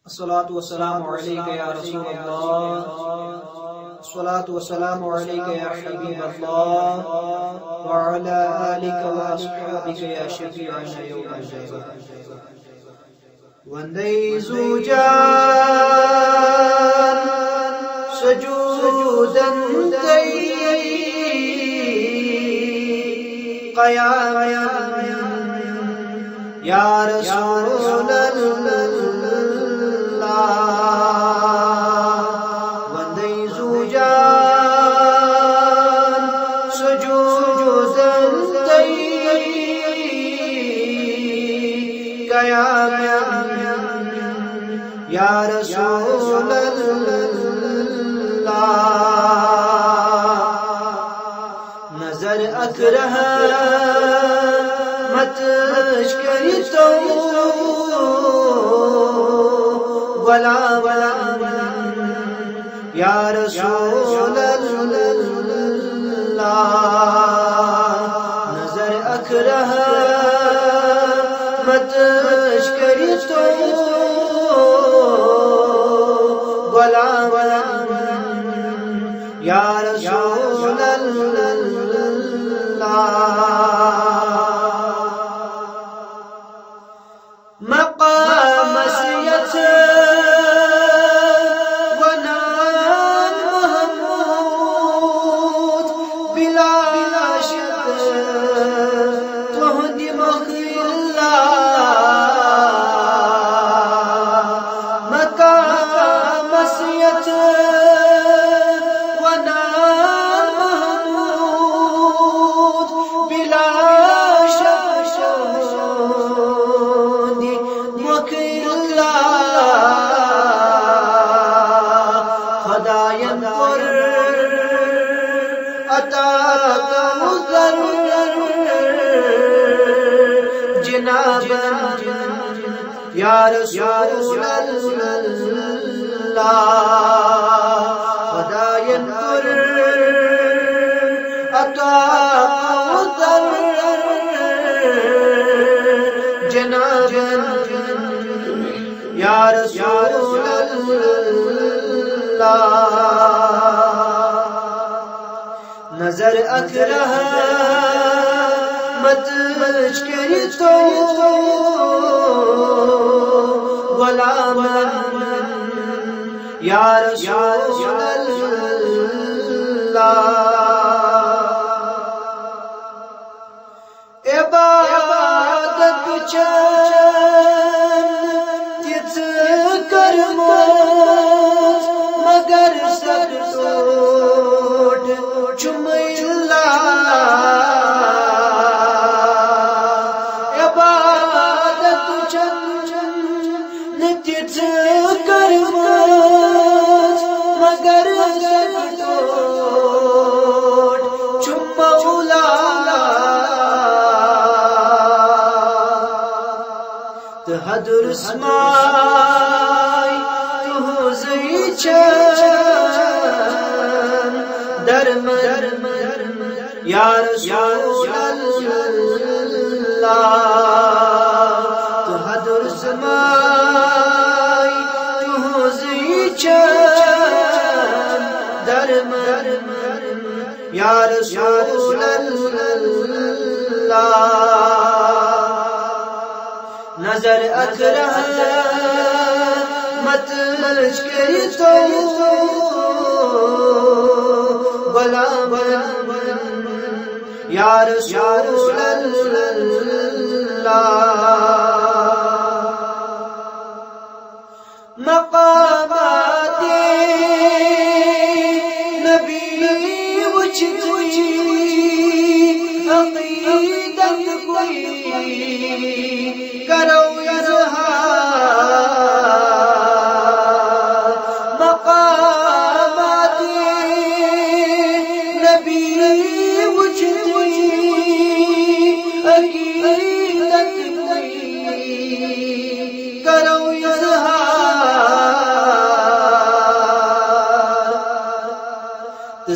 الصلاة والسلام عليك يا رسول الله، الصلاة والسلام عليك يا حبيب الله، وعلى آلك وأصحابك يا شفيعنا يوم الجزاء. وندي زوجان سجودا دي قياما يا رسول الله. وندي زوجان سجودا دي قياما يا رسول الله. نظر اکرہ مت اشکری تو ولا یا رسول اللہ. نظر اکرہ مت اشکری تو ولا یا رسول اللہ. مقام مسیت ونان محمود بلا شک تہندی مخی اللہ. مقام مسیت ونان محمود بلا شک خداین پر عطا مضر جنابا یا رسول اللہ. خداین پر عطا مضر جنابا یا رسول اللہ. نظر اکرہ مت اشکری تو غلام یا رسول اللہ. عبادت چند تیت کرمت مگر سر توٹ چمیلا. عبادت چند تیت کرمت مگر سر توٹ چمیلا. تہدر اسمائی تہوزی چن درمن یا رسول اللہ. تہدر اسمائی تہوزی چن درمن یا رسول اللہ. نظر اکرہ مت اشکری تو غلام یا رسول اللہ. مقامات نبی وچھتی عقیدت کوئی کرو اظہار. مقامات نبی وچھتی عقیدت کوئی کرو اظہار.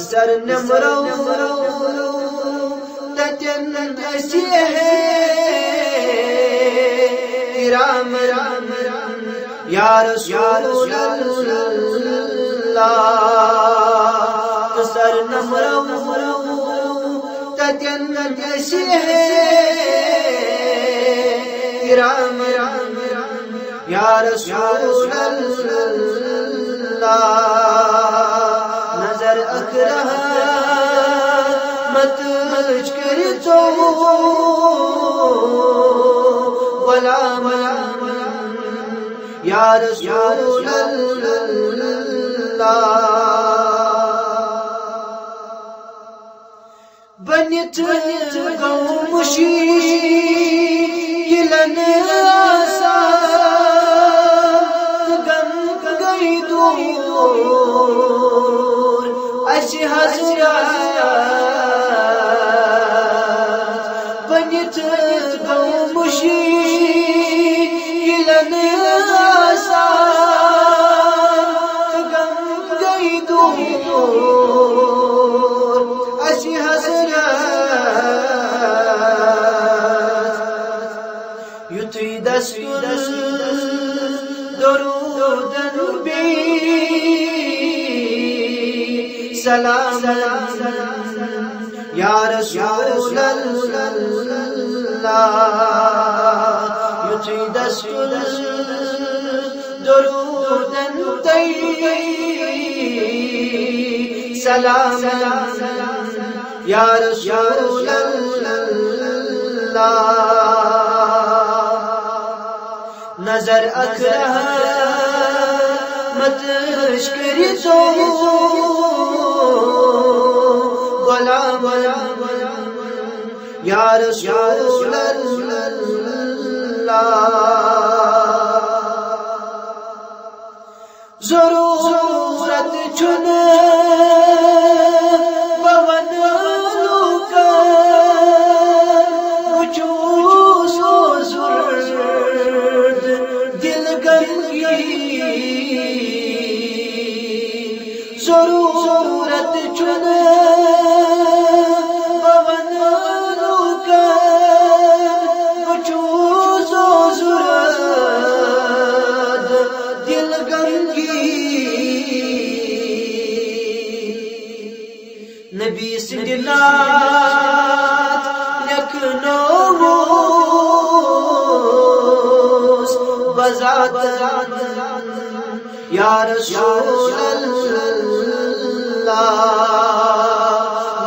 سر نمرو تجن جیسی ہے رام یا رسول اللہ سر نمرو تجنت ایسی ہے رام رام یا رسول اللہ نظر اکرہ مت کر تو غلام یا رسول اللہ بنت گو مشکلن آسان غم گئی دور اسی حضرات بنت گو مشکلن آسان غم گئی دور اسی حضرات یتوی دستور درودن بی سلام یا رسول اللہ یتوی دستور درودن بی سلام یا رسول اللہ نظر اکرہ مت اشکری تو غلام یا رسول اللہ ضرورت چن بون لوکا وچوس و زرد دل گنگی ضرورت چن بون لوکا وچوس و زرد دل گنگی نبی سندنات لکھنوس بذات یا رسول اللہ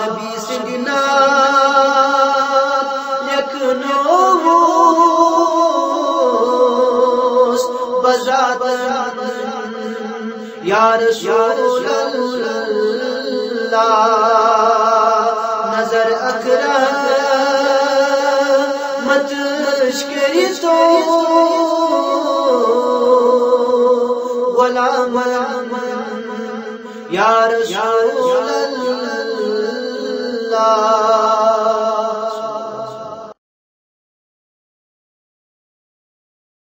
نبی سندنات لکھنوس بذات یا رسول اللہ نظر اکرہ مت اشکری تو غلام یا رسول اللہ